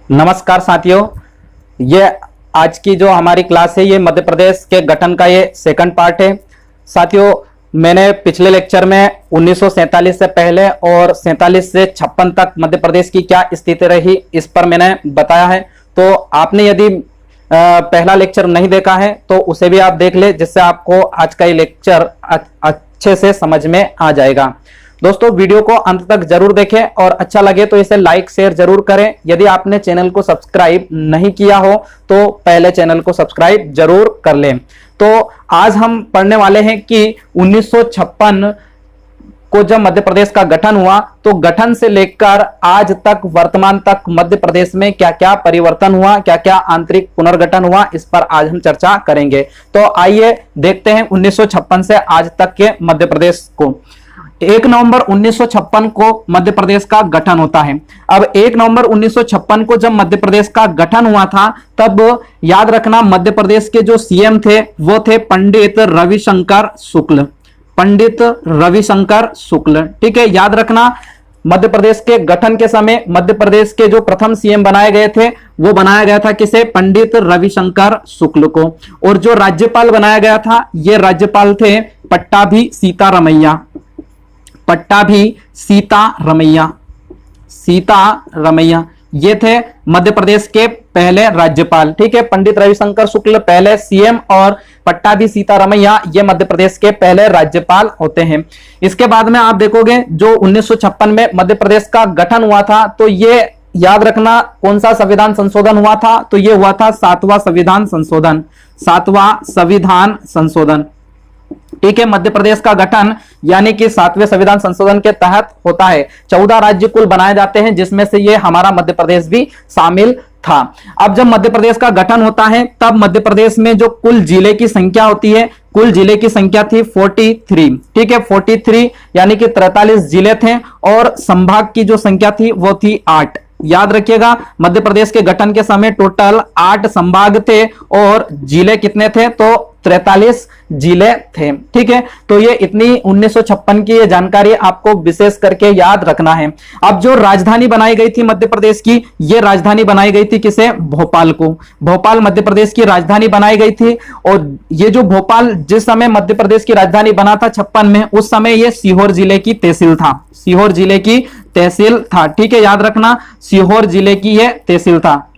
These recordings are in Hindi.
नमस्कार साथियों, ये आज की जो हमारी क्लास है ये मध्य प्रदेश के गठन का ये सेकंड पार्ट है। साथियों, मैंने पिछले लेक्चर में 1947 से पहले और 47 से 56 तक मध्य प्रदेश की क्या स्थिति रही इस पर मैंने बताया है। तो आपने यदि पहला लेक्चर नहीं देखा है तो उसे भी आप देख ले, जिससे आपको आज का ये लेक्चर अच्छे से समझ में आ जाएगा। दोस्तों, वीडियो को अंत तक जरूर देखें और अच्छा लगे तो इसे लाइक शेयर जरूर करें। यदि आपने चैनल को सब्सक्राइब नहीं किया हो तो पहले चैनल को सब्सक्राइब जरूर कर लें। तो आज हम पढ़ने वाले हैं कि 1956 को जब मध्य प्रदेश का गठन हुआ तो गठन से लेकर आज तक वर्तमान तक मध्य प्रदेश में क्या क्या परिवर्तन हुआ, क्या क्या आंतरिक पुनर्गठन हुआ, इस पर आज हम चर्चा करेंगे। तो आइए देखते हैं 1956 से आज तक के मध्य प्रदेश को। 1 नवंबर 1956 को मध्य प्रदेश का गठन होता है। अब 1 नवंबर 1956 को जब मध्य प्रदेश का गठन हुआ था तब याद रखना मध्य प्रदेश के जो सीएम थे वो थे पंडित रविशंकर शुक्ल। पंडित रविशंकर शुक्ल, ठीक है, याद रखना। मध्य प्रदेश के गठन के समय मध्य प्रदेश के जो प्रथम सीएम बनाए गए थे वो बनाया गया था किसे? पंडित रविशंकर शुक्ल को। और जो राज्यपाल बनाया गया था ये राज्यपाल थे पट्टाभी सीतारमैया। पट्टाभी सीतारमैया, सीतारमैया ये थे मध्य प्रदेश के पहले राज्यपाल, ठीक है। पंडित रविशंकर शुक्ल पहले सीएम और पट्टाभी सीतारमैया ये मध्य प्रदेश के पहले राज्यपाल होते हैं। इसके बाद में आप देखोगे जो 1956 में मध्य प्रदेश का गठन हुआ था तो ये याद रखना कौन सा संविधान संशोधन हुआ था? तो ये हुआ था 7वां संविधान संशोधन। 7वां संविधान संशोधन, ठीक है। मध्य प्रदेश का गठन यानी कि 7वें संविधान संशोधन के तहत होता है। 14 राज्य कुल बनाए जाते हैं जिसमें से ये हमारा मध्य प्रदेश भी शामिल था। अब जब मध्य प्रदेश का गठन होता है तब मध्य प्रदेश में जो कुल जिले की संख्या होती है, कुल जिले की संख्या थी 43, ठीक है, 43 यानी कि 43 जिले थे और संभाग की जो संख्या थी वो थी 8। याद रखिएगा मध्य प्रदेश के गठन के समय टोटल 8 संभाग थे और जिले कितने थे? तो 43 जिले थे, ठीक है। तो ये इतनी 1956 की ये जानकारी आपको विशेष करके याद रखना है। अब जो राजधानी बनाई गई थी मध्य प्रदेश की, ये राजधानी बनाई गई थी किसे? भोपाल को। भोपाल मध्य प्रदेश की राजधानी बनाई गई थी। और ये जो भोपाल जिस समय मध्य प्रदेश की राजधानी बना था 56 में, उस समय ये सीहोर जिले की तहसील था। सीहोर जिले की तहसील था, ठीक है, याद रखना सीहोर जिले की यह तहसील था।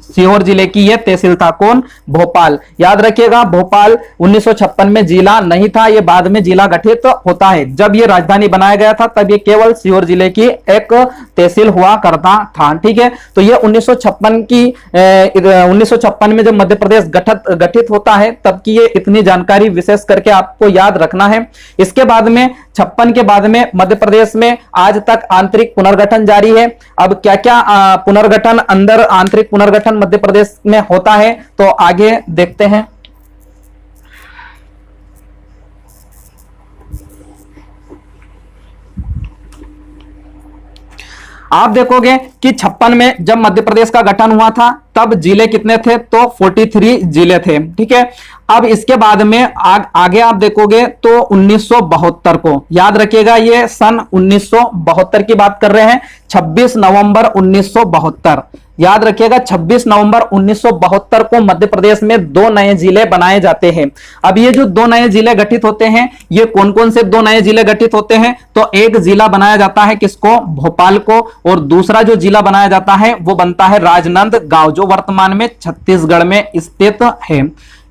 सीहोर जिले की यह तहसील था। कौन? भोपाल। याद रखिएगा भोपाल 1956 में जिला नहीं था, यह बाद में जिला गठित होता है। जब यह राजधानी बनाया गया था तब यह केवल सीहोर जिले की एक तहसील हुआ करता था, ठीक है। तो यह 1956 में जब मध्य प्रदेश गठित होता है तब की ये इतनी जानकारी विशेष करके आपको याद रखना है। इसके बाद में 56 के बाद में मध्य प्रदेश में आज तक आंतरिक पुनर्गठन जारी है। अब क्या क्या पुनर्गठन अंदर आंतरिक पुनर्गठन मध्य प्रदेश में होता है तो आगे देखते हैं। आप देखोगे कि 56 में जब मध्य प्रदेश का गठन हुआ था तब जिले कितने थे? तो 43 जिले थे, ठीक है। अब इसके बाद में आगे आप देखोगे तो 1972 को, याद रखिएगा ये सन 1972 की बात कर रहे हैं। 26 नवंबर 1972, याद रखिएगा 26 नवंबर 1972 को मध्य प्रदेश में 2 नए जिले बनाए जाते हैं। अब ये जो 2 नए जिले गठित होते हैं ये कौन कौन से 2 नए जिले गठित होते हैं? तो एक जिला बनाया जाता है किसको? भोपाल को। और दूसरा जो जिला बनाया जाता है वो बनता है राजनांदगांव, जो वर्तमान में छत्तीसगढ़ में स्थित है,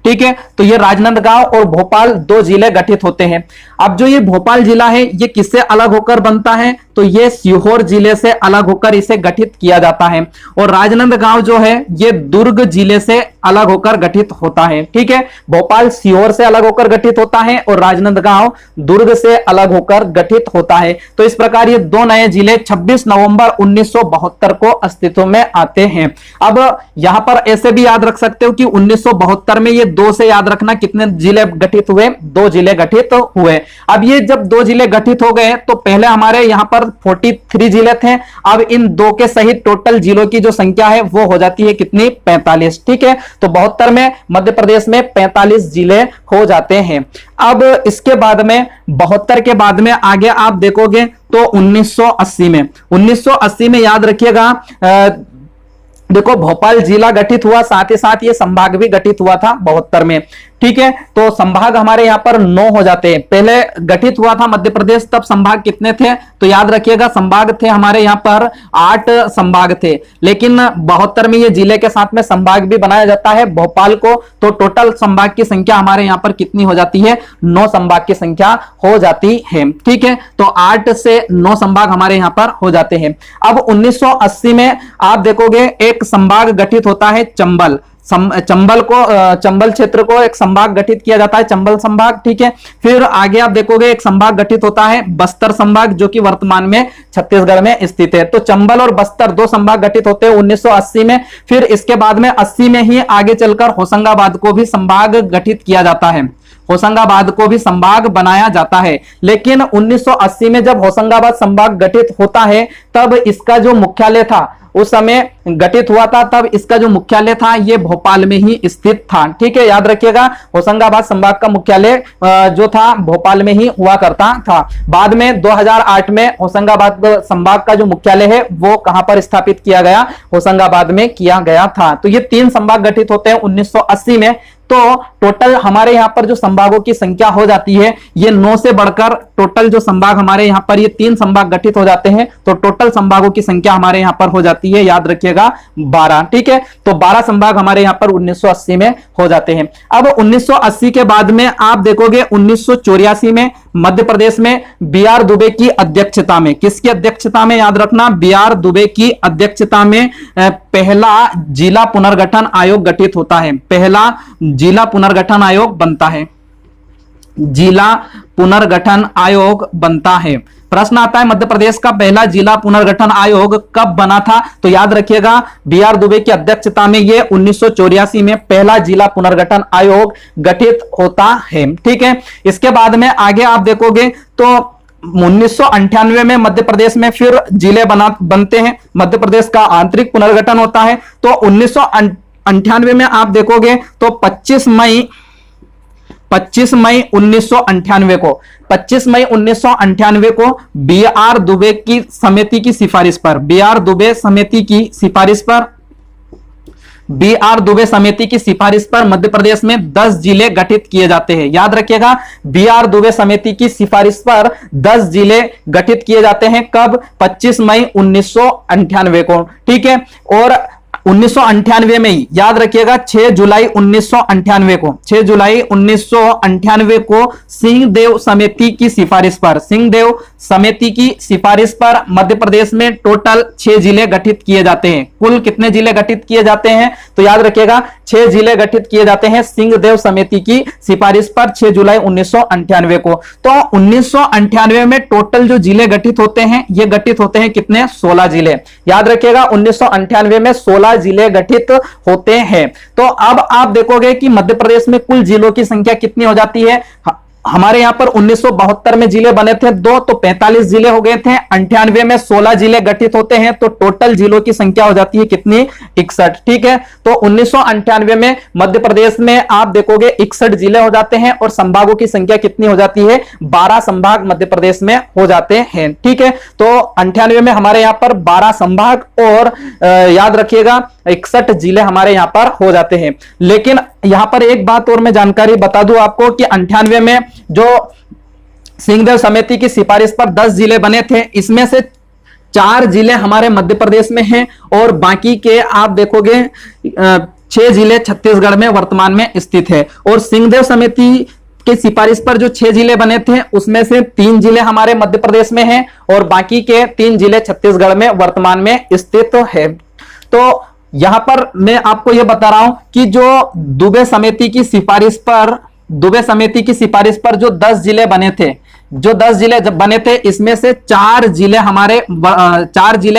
ठीक है। तो ये राजनांदगांव और भोपाल 2 जिले गठित होते हैं। अब जो ये भोपाल जिला है ये किससे अलग होकर बनता है? तो ये सीहोर जिले से अलग होकर इसे गठित किया जाता है। और राजनांदगांव जो है ये दुर्ग जिले से अलग होकर गठित होता है, ठीक है। भोपाल सीहोर से अलग होकर गठित होता है और राजनांदगांव दुर्ग से अलग होकर गठित होता है। तो इस प्रकार ये 2 नए जिले 26 नवंबर 1972 को अस्तित्व में आते हैं। अब यहां पर ऐसे भी याद रख सकते हो कि 1972 में ये दो से याद रखना कितने जिले गठित हुए, 2 जिले गठित हुए। अब ये जब 2 जिले गठित हो गए तो पहले हमारे यहां पर 43 जिले थे, अब इन 2 के सहित टोटल जिलों की जो संख्या है वो हो जाती है कितनी, 45। ठीक है, तो 72 में मध्य प्रदेश में 45 जिले हो जाते हैं। अब इसके बाद में 72 के बाद में आगे आप देखोगे तो 1980 में याद रखिएगा, देखो भोपाल जिला गठित हुआ, साथ ही साथ ये संभाग भी गठित हुआ था 72 में। ठीक है, तो संभाग हमारे यहां पर 9 हो जाते हैं। पहले गठित हुआ था मध्य प्रदेश, तब संभाग कितने थे, तो याद रखिएगा संभाग थे हमारे यहां पर 8 संभाग थे, लेकिन 72 में ये जिले के साथ में संभाग भी बनाया जाता है भोपाल को, तो टोटल संभाग की संख्या हमारे यहां पर कितनी हो जाती है, 9 संभाग की संख्या हो जाती है। ठीक है, तो 8 से 9 संभाग हमारे यहां पर हो जाते हैं। अब 1980 में आप देखोगे एक संभाग गठित होता है चंबल, चंबल क्षेत्र को एक संभाग गठित किया जाता है, चंबल संभाग। ठीक है, फिर आगे आप देखोगे एक संभाग गठित होता है बस्तर संभाग, जो कि वर्तमान में छत्तीसगढ़ में स्थित है। तो चंबल और बस्तर 2 संभाग गठित होते हैं 1980 में। फिर इसके बाद में 80 में ही आगे चलकर होशंगाबाद को भी संभाग गठित किया जाता है, होशंगाबाद को भी संभाग बनाया जाता है। लेकिन 1980 में जब होशंगाबाद संभाग गठित होता है तब इसका जो मुख्यालय था, उस समय गठित हुआ था तब इसका जो मुख्यालय था ये भोपाल में ही स्थित था। ठीक है, याद रखिएगा होशंगाबाद संभाग का मुख्यालय जो था भोपाल में ही हुआ करता था। बाद में 2008 में होशंगाबाद संभाग का जो मुख्यालय है वो कहां पर स्थापित किया गया, होशंगाबाद में किया गया था। तो ये 3 संभाग गठित होते हैं 1980 में। तो टोटल हमारे यहां पर जो संभागों की संख्या हो जाती है ये 9 से बढ़कर टोटल जो संभाग हमारे यहां पर ये 3 संभाग गठित हो जाते हैं, तो टोटल संभागों की संख्या हमारे यहां पर हो जाती है, याद रखिएगा 12। ठीक है, तो 12 संभाग हमारे यहां पर 1980 में हो जाते हैं। अब 1980 के बाद में आप देखोगे 1984 में मध्य प्रदेश में बी.आर. दुबे की अध्यक्षता में, किसकी अध्यक्षता में, याद रखना बी.आर. दुबे की अध्यक्षता में पहला जिला पुनर्गठन आयोग गठित होता है, पहला जिला पुनर्गठन आयोग बनता है, जिला पुनर्गठन आयोग बनता है। प्रश्न आता है मध्य प्रदेश का पहला जिला पुनर्गठन आयोग कब बना था, तो याद रखिएगा बी.आर. दुबे की अध्यक्षता में ये 1984 में पहला जिला पुनर्गठन आयोग गठित होता है। ठीक है, इसके बाद में आगे आप देखोगे तो 1998 में मध्य प्रदेश में फिर जिले बनते हैं, मध्य प्रदेश का आंतरिक पुनर्गठन होता है। तो 1998 में आप देखोगे तो 25 मई 1998 को बी.आर. दुबे की समिति की सिफारिश पर, बी.आर. दुबे समिति की सिफारिश पर, बी.आर. दुबे समिति की सिफारिश पर मध्य प्रदेश में 10 जिले गठित किए जाते हैं। याद रखिएगा बी.आर. दुबे समिति की सिफारिश पर 10 जिले गठित किए जाते हैं, कब, 25 मई 1998 को। ठीक है, और 1998 में ही याद रखिएगा 6 जुलाई 1998 को, 6 जुलाई 1998 को सिंहदेव समिति की सिफारिश पर, सिंहदेव समिति की सिफारिश पर मध्य प्रदेश में टोटल 6 जिले गठित किए जाते हैं। कुल कितने जिले गठित किए जाते हैं, तो याद रखिएगा 6 जिले गठित किए जाते हैं सिंहदेव समिति की सिफारिश पर 6 जुलाई 1998 को। तो 1998 में टोटल जो जिले गठित होते हैं ये गठित होते हैं कितने, 16 जिले। याद रखिएगा 1998 में 16 जिले गठित होते हैं। तो अब आप देखोगे कि मध्य प्रदेश में कुल जिलों की संख्या कितनी हो जाती है। हमारे यहां पर 1972 में जिले बने थे 2, तो 45 जिले हो गए थे। 98 में 16 जिले गठित होते हैं, तो टोटल जिलों की संख्या हो जाती है कितनी, 61। ठीक है, तो 1998 में मध्य प्रदेश में आप देखोगे 61 जिले हो जाते हैं और संभागों की संख्या कितनी हो जाती है, 12 संभाग मध्य प्रदेश में हो जाते हैं। ठीक है, तो 98 में हमारे यहां पर 12 संभाग और याद रखिएगा 61 जिले हमारे यहां पर हो जाते हैं। लेकिन यहां पर एक बात और मैं जानकारी बता दूं आपको कि 98 में जो सिंहदेव समिति की सिफारिश पर 10 जिले बने थे, इसमें से 4 जिले हमारे मध्य प्रदेश में हैं और बाकी के आप देखोगे 6 जिले छत्तीसगढ़ में वर्तमान में स्थित है। और सिंहदेव समिति की सिफारिश पर जो 6 जिले बने थे उसमें से 3 जिले हमारे मध्य प्रदेश में हैं और बाकी के 3 जिले छत्तीसगढ़ में वर्तमान में स्थित है। तो यहां पर मैं आपको यह बता रहा हूं कि जो दुबे समिति की सिफारिश पर जो 10 जिले बने थे, जो 10 जिले जब बने थे, इसमें से 4 जिले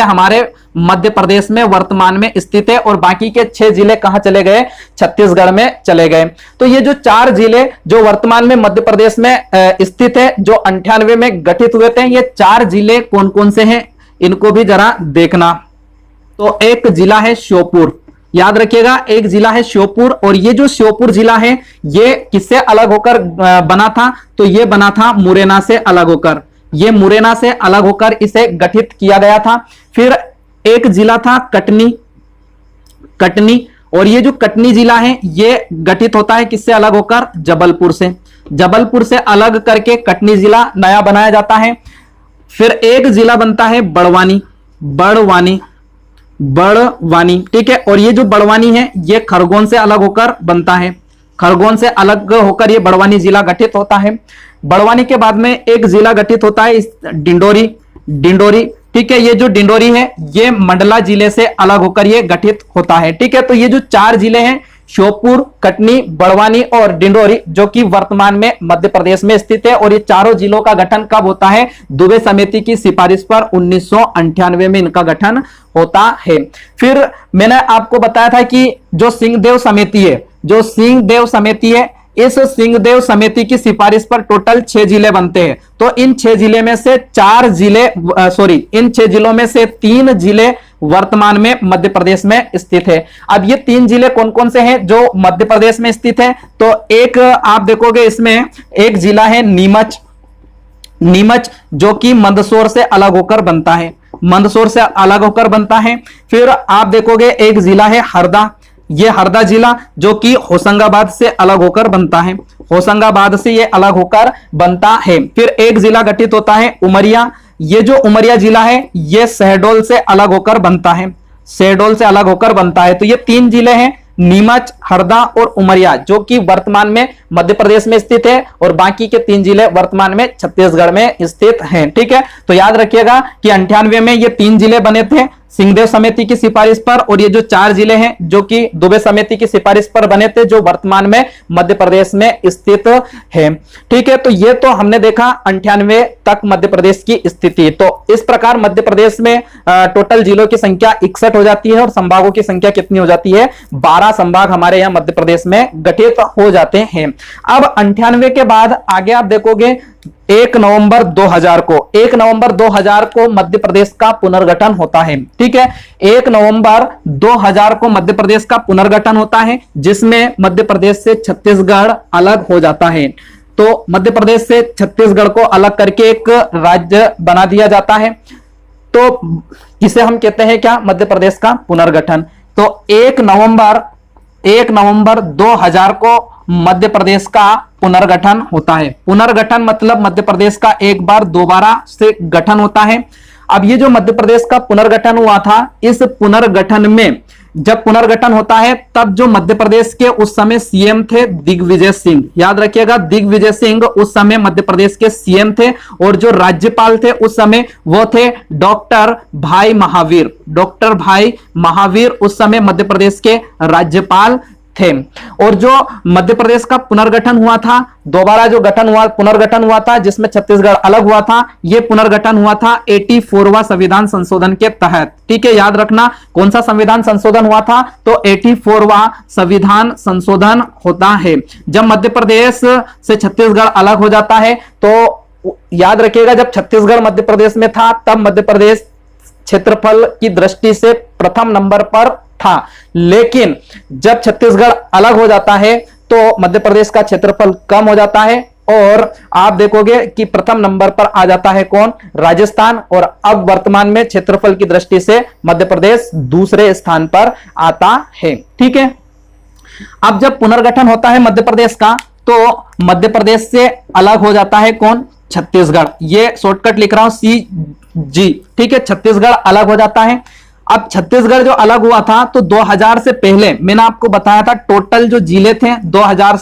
हमारे मध्य प्रदेश में वर्तमान में स्थित है और बाकी के 6 जिले कहां चले गए? छत्तीसगढ़ में चले गए। तो ये जो 4 जिले जो वर्तमान में मध्य प्रदेश में स्थित है, जो 98 में गठित हुए थे, ये 4 जिले कौन कौन से हैं, इनको भी जरा देखना। तो एक जिला है श्योपुर, याद रखिएगा, एक जिला है श्योपुर। और ये जो श्योपुर जिला है, ये किससे अलग होकर बना था? तो ये बना था मुरैना से अलग होकर, ये मुरैना से अलग होकर इसे गठित किया गया था। फिर एक जिला था कटनी, और ये जो कटनी जिला है, ये गठित होता है किससे अलग होकर? जबलपुर से। जबलपुर से अलग करके कटनी जिला नया बनाया जाता है। फिर एक जिला बनता है बड़वानी, ठीक है। और ये जो बड़वानी है, ये खरगोन से अलग होकर बनता है, खरगोन से अलग होकर ये बड़वानी जिला गठित होता है। बड़वानी के बाद में एक जिला गठित होता है डिंडोरी, ठीक है। ये जो डिंडोरी है, ये मंडला जिले से अलग होकर ये गठित होता है, ठीक है। तो ये जो 4 जिले हैं, श्योपुर, कटनी, बड़वानी और डिंडोरी, जो कि वर्तमान में मध्य प्रदेश में स्थित है, और ये चारों जिलों का गठन कब होता है? दुबे समिति की सिफारिश पर 1998 में इनका गठन होता है। फिर मैंने आपको बताया था कि जो सिंहदेव समिति है, इस सिंहदेव समिति की सिफारिश पर टोटल 6 जिले बनते हैं। तो इन 6 जिले में से 3 जिले वर्तमान में मध्य प्रदेश में स्थित है। अब ये 3 जिले कौन कौन से हैं जो मध्य प्रदेश में स्थित है? तो एक आप देखोगे, इसमें एक जिला है नीमच, जो कि मंदसौर से अलग होकर बनता है। फिर आप देखोगे एक जिला है हरदा, ये हरदा जिला जो कि होशंगाबाद से अलग होकर बनता है, फिर एक जिला गठित होता है उमरिया, ये जो उमरिया जिला है, ये शहडोल से अलग होकर बनता है। तो ये 3 जिले हैं, नीमच, हरदा और उमरिया, जो कि वर्तमान में मध्य प्रदेश में स्थित है, और बाकी के 3 जिले वर्तमान में छत्तीसगढ़ में स्थित हैं, ठीक है। तो याद रखिएगा कि 98 में ये 3 जिले बने थे सिंहदेव समिति की सिफारिश पर, और ये जो 4 जिले हैं जो कि दुबे समिति की सिफारिश पर बने थे, जो वर्तमान में मध्य प्रदेश में स्थित है, ठीक है। तो ये तो हमने देखा 98 तक मध्य प्रदेश की स्थिति। तो इस प्रकार मध्य प्रदेश में टोटल जिलों की संख्या 61 हो जाती है, और संभागों की संख्या कितनी हो जाती है? 12 संभाग हमारे यहाँ मध्य प्रदेश में गठित हो जाते हैं। अब 98 के बाद आगे आप देखोगे 1 नवंबर 2000 को मध्य प्रदेश का पुनर्गठन होता है, ठीक है। 1 नवंबर 2000 को मध्य प्रदेश का पुनर्गठन होता है, जिसमें मध्य प्रदेश से छत्तीसगढ़ अलग हो जाता है। तो मध्य प्रदेश से छत्तीसगढ़ को अलग करके एक राज्य बना दिया जाता है, तो इसे हम कहते हैं क्या? मध्य प्रदेश का पुनर्गठन। तो 1 नवंबर 2000 को मध्य प्रदेश का पुनर्गठन होता है। पुनर्गठन मतलब मध्य प्रदेश का एक बार दोबारा से गठन होता है। अब ये जो मध्य प्रदेश का पुनर्गठन हुआ था, इस पुनर्गठन में जब पुनर्गठन होता है, तब जो मध्य प्रदेश के उस समय सीएम थे दिग्विजय सिंह, याद रखिएगा, दिग्विजय सिंह उस समय मध्य प्रदेश के सीएम थे, और जो राज्यपाल थे उस समय वो थे डॉक्टर भाई महावीर उस समय मध्य प्रदेश के राज्यपाल थे। और जो मध्य प्रदेश का पुनर्गठन हुआ था, दोबारा जो पुनर्गठन हुआ था, जिसमें छत्तीसगढ़ अलग हुआ था, यह पुनर्गठन हुआ था 84वां संविधान संशोधन के तहत, ठीक है। याद रखना कौन सा संविधान संशोधन हुआ था? तो 84वां संविधान संशोधन होता है। जब मध्य प्रदेश से छत्तीसगढ़ अलग हो जाता है, तो याद रखिएगा, जब छत्तीसगढ़ मध्य प्रदेश में था, तब मध्य प्रदेश क्षेत्रफल की दृष्टि से प्रथम नंबर पर था, लेकिन जब छत्तीसगढ़ अलग हो जाता है तो मध्य प्रदेश का क्षेत्रफल कम हो जाता है, और आप देखोगे कि प्रथम नंबर पर आ जाता है कौन? राजस्थान। और अब वर्तमान में क्षेत्रफल की दृष्टि से मध्य प्रदेश दूसरे स्थान पर आता है, ठीक है। अब जब पुनर्गठन होता है मध्य प्रदेश का, तो मध्य प्रदेश से अलग हो जाता है कौन? छत्तीसगढ़। ये शॉर्टकट लिख रहा हूं, CG, ठीक है। छत्तीसगढ़ अलग हो जाता है। अब छत्तीसगढ़ जो अलग हुआ था, तो 2000 से पहले मैंने आपको बताया था, टोटल जो जिले थे 2000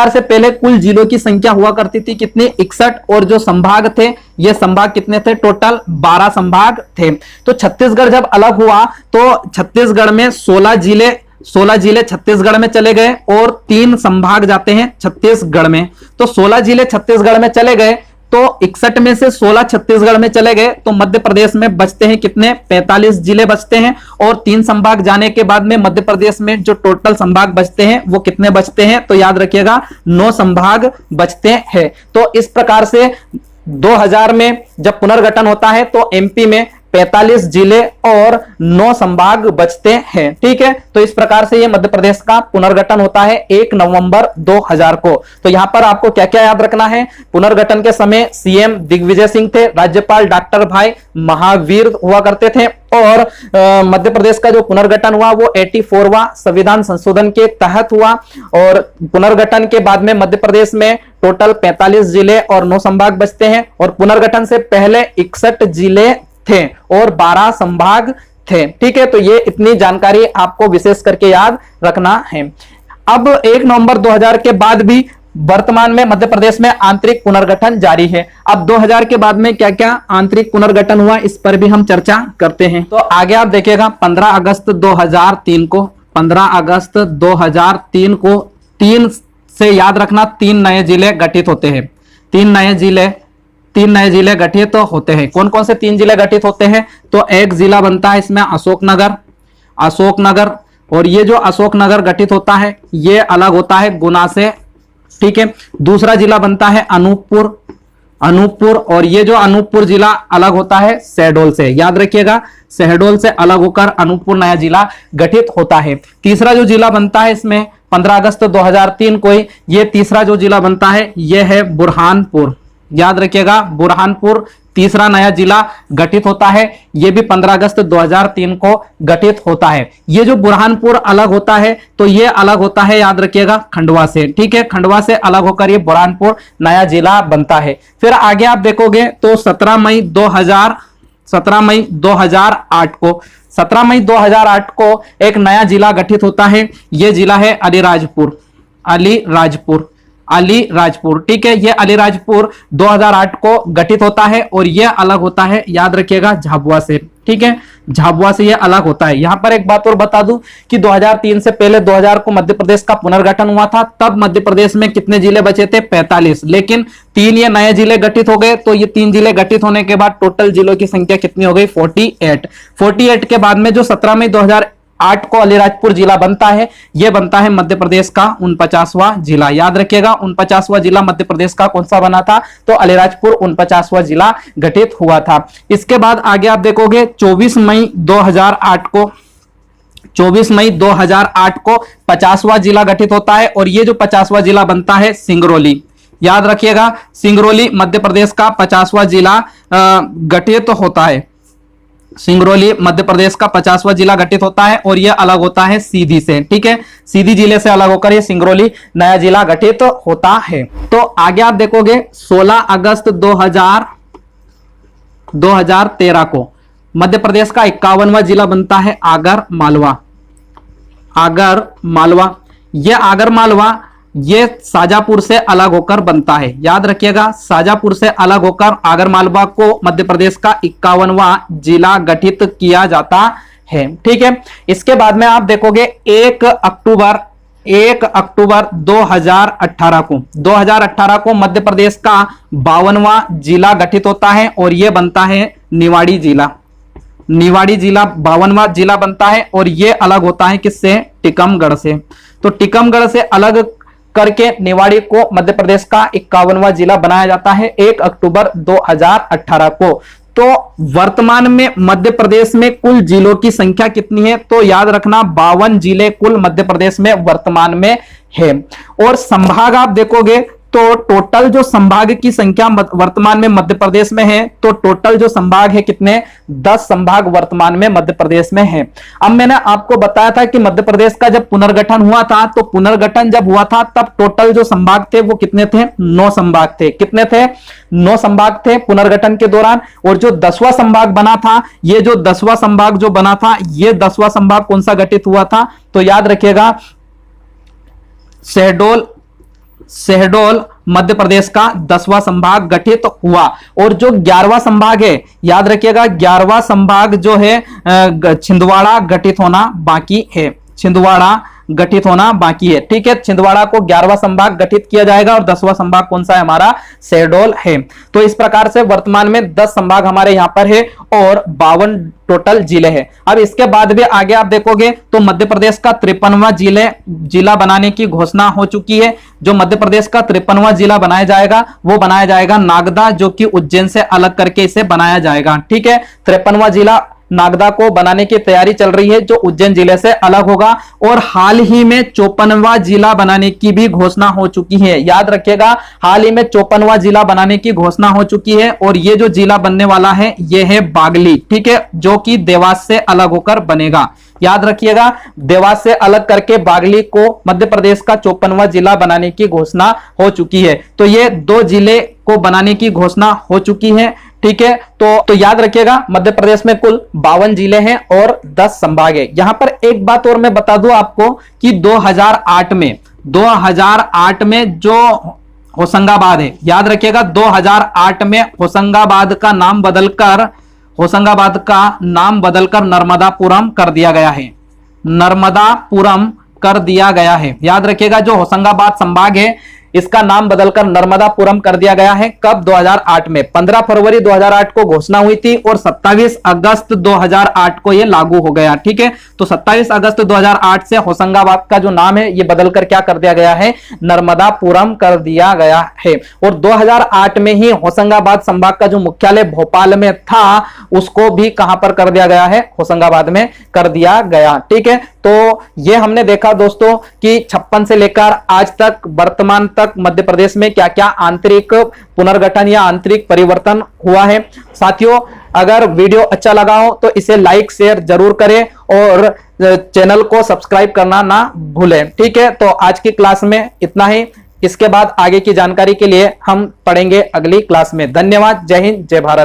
से पहले कुल जिलों की संख्या हुआ करती थी कितनी? 61। और जो संभाग थे, ये संभाग कितने थे? टोटल 12 संभाग थे। तो छत्तीसगढ़ जब अलग हुआ, तो छत्तीसगढ़ में 16 जिले 16 जिले छत्तीसगढ़ में चले गए और 3 संभाग जाते हैं छत्तीसगढ़ में। तो 16 जिले छत्तीसगढ़ में चले गए तो 61 में से 16 छत्तीसगढ़ में चले गए तो मध्य प्रदेश में बचते हैं कितने, 45 जिले बचते हैं। और 3 संभाग जाने के बाद में मध्य प्रदेश में जो टोटल संभाग बचते हैं वो कितने बचते हैं, तो याद रखिएगा 9 संभाग बचते हैं। तो इस प्रकार से 2000 में जब पुनर्गठन होता है तो एमपी में 45 जिले और 9 संभाग बचते हैं। ठीक है, तो इस प्रकार से ये मध्य प्रदेश का पुनर्गठन होता है 1 नवंबर 2000 को। तो यहां पर आपको क्या क्या याद रखना है, पुनर्गठन के समय सीएम दिग्विजय सिंह थे, राज्यपाल डॉक्टर भाई महावीर हुआ करते थे और मध्य प्रदेश का जो पुनर्गठन हुआ वो 84वां संविधान संशोधन के तहत हुआ। और पुनर्गठन के बाद में मध्य प्रदेश में टोटल 45 जिले और 9 संभाग बचते हैं और पुनर्गठन से पहले 61 जिले थे और 12 संभाग थे। ठीक है, तो ये इतनी जानकारी आपको विशेष करके याद रखना है। अब 1 नवंबर 2000 के बाद भी वर्तमान में मध्य प्रदेश में आंतरिक पुनर्गठन जारी है। अब 2000 के बाद में क्या क्या आंतरिक पुनर्गठन हुआ इस पर भी हम चर्चा करते हैं। तो आगे आप देखिएगा 15 अगस्त 2003 को 3 से याद रखना 3 नए जिले गठित होते हैं। 3 नए जिले गठित होते हैं। कौन कौन से 3 जिले गठित होते हैं, तो एक जिला बनता है इसमें अशोकनगर और ये जो अशोकनगर गठित होता है ये अलग होता है गुना से। ठीक है, दूसरा जिला बनता है अनूपपुर और ये जो अनूपपुर जिला अलग होता है शहडोल से। याद रखिएगा शहडोल से अलग होकर अनूपपुर नया जिला गठित होता है। तीसरा जो जिला बनता है इसमें 15 अगस्त 2003 को ही ये तीसरा जो जिला बनता है ये है बुरहानपुर। याद रखिएगा बुरहानपुर तीसरा नया जिला गठित होता है, यह भी 15 अगस्त 2003 को गठित होता है। ये जो बुरहानपुर अलग होता है तो ये अलग होता है याद रखिएगा खंडवा से। ठीक है, खंडवा से अलग होकर ये बुरहानपुर नया जिला बनता है। फिर आगे आप देखोगे तो 17 मई 2008 को एक नया जिला गठित होता है। यह जिला है अलीराजपुर। ठीक है, ये अलीराजपुर 2008 को गठित होता है और यह अलग होता है याद रखिएगा झाबुआ से। ठीक है, झाबुआ से यह अलग होता है। यहां पर एक बात और बता दूं कि 2003 से पहले 2000 को मध्य प्रदेश का पुनर्गठन हुआ था, तब मध्य प्रदेश में कितने जिले बचे थे, 45। लेकिन 3 ये नए जिले गठित हो गए तो ये 3 जिले गठित होने के बाद टोटल जिलों की संख्या कितनी हो गई, 48 के बाद में जो 17 मई 2008 को अलीराजपुर जिला बनता है, यह बनता है मध्य प्रदेश का 49वां जिला। याद रखिएगा 49वां जिला मध्य प्रदेश का कौन सा बना था, तो अलीराजपुर 49वां जिला गठित हुआ था। इसके बाद आगे आप देखोगे 24 मई 2008 को 50वां जिला गठित होता है और यह जो 50वां जिला बनता है सिंगरौली। याद रखिएगा सिंगरौली मध्य प्रदेश का 50वां जिला गठित होता है। सिंगरौली मध्य प्रदेश का 50वां जिला गठित होता है और यह अलग होता है सीधी से। ठीक है, सीधी जिले से अलग होकर यह सिंगरौली नया जिला गठित होता है। तो आगे आप देखोगे 16 अगस्त 2013 को मध्य प्रदेश का 51वां जिला बनता है आगर मालवा। ये शाजापुर से अलग होकर बनता है। याद रखिएगा शाजापुर से अलग होकर आगर मालवा को मध्य प्रदेश का 51वां जिला गठित किया जाता है। ठीक है, इसके बाद में आप देखोगे 1 अक्टूबर 2018 को मध्य प्रदेश का 52वां जिला गठित होता है और यह बनता है निवाड़ी जिला 52वां जिला बनता है और यह अलग होता है किससे, टीकमगढ़ से। तो टीकमगढ़ से अलग करके निवाड़ी को मध्य प्रदेश का 51वां जिला बनाया जाता है 1 अक्टूबर 2018 को। तो वर्तमान में मध्य प्रदेश में कुल जिलों की संख्या कितनी है, तो याद रखना 52 जिले कुल मध्य प्रदेश में वर्तमान में है। और संभाग आप देखोगे तो टोटल जो संभाग की संख्या वर्तमान में मध्य प्रदेश में है, तो टोटल जो संभाग है कितने, 10 संभाग वर्तमान में मध्य प्रदेश में है। अब मैंने आपको बताया था कि मध्य प्रदेश का जब पुनर्गठन हुआ था, तो पुनर्गठन जब हुआ था तब टोटल जो संभाग थे वो कितने थे, 9 संभाग थे। कितने थे, 9 संभाग थे पुनर्गठन के दौरान। और जो 10वां संभाग बना था, ये जो 10वां संभाग जो बना था, ये 10वां संभाग कौन सा गठित हुआ था, तो याद रखिएगा शहडोल मध्य प्रदेश का 10वां संभाग गठित हुआ। और जो 11वां संभाग है, याद रखिएगा 11वां संभाग जो है छिंदवाड़ा गठित होना बाकी है। छिंदवाड़ा गठित होना बाकी है। ठीक है, छिंदवाड़ा को 11वां संभाग गठित किया जाएगा और 10वां संभाग कौन सा है हमारा, शहडोल है। तो इस प्रकार से वर्तमान में 10 संभाग हमारे यहां पर है और 52 टोटल जिले हैं। अब इसके बाद भी आगे आप देखोगे तो मध्य प्रदेश का 53वां जिला बनाने की घोषणा हो चुकी है। जो मध्य प्रदेश का 53वां जिला बनाया जाएगा वो बनाया जाएगा नागदा, जो कि उज्जैन से अलग करके इसे बनाया जाएगा। ठीक है, 53वां जिला नागदा को बनाने की तैयारी चल रही है, जो उज्जैन जिले से अलग होगा। और हाल ही में 54वां जिला बनाने की भी घोषणा हो चुकी है। याद रखिएगा, हाल ही में 54वां जिला बनाने की घोषणा हो चुकी है और ये जो जिला बनने वाला है ये है बागली। ठीक है, जो कि देवास से अलग होकर बनेगा। याद रखिएगा, देवास से अलग करके बागली को मध्य प्रदेश का 54वां जिला बनाने की घोषणा हो चुकी है। तो ये 2 जिले को बनाने की घोषणा हो चुकी है। ठीक है, तो याद रखिएगा, मध्य प्रदेश में कुल 52 जिले हैं और 10 संभाग है। यहां पर एक बात और मैं बता दूं आपको कि 2008 में जो होशंगाबाद है, याद रखिएगा 2008 में होशंगाबाद का नाम बदलकर नर्मदापुरम कर दिया गया है। नर्मदापुरम कर दिया गया है। याद रखिएगा, जो होशंगाबाद संभाग है इसका नाम बदलकर नर्मदापुरम कर दिया गया है। कब? 2008 में। 15 फरवरी 2008 को घोषणा हुई थी और 27 अगस्त 2008 को यह लागू हो गया। ठीक है, तो 27 अगस्त 2008 से होशंगाबाद का जो नाम है ये बदलकर क्या कर दिया गया है, नर्मदापुरम कर दिया गया है। और 2008 में ही होशंगाबाद संभाग का जो मुख्यालय भोपाल में था उसको भी कहां पर कर दिया गया है, होशंगाबाद में कर दिया गया। ठीक है, तो ये हमने देखा दोस्तों कि 56 से लेकर आज तक वर्तमान तक मध्य प्रदेश में क्या क्या आंतरिक पुनर्गठन या आंतरिक परिवर्तन हुआ है। साथियों, अगर वीडियो अच्छा लगा हो तो इसे लाइक शेयर जरूर करें और चैनल को सब्सक्राइब करना ना भूलें। ठीक है, तो आज की क्लास में इतना ही। इसके बाद आगे की जानकारी के लिए हम पढ़ेंगे अगली क्लास में। धन्यवाद। जय हिंद, जय भारत।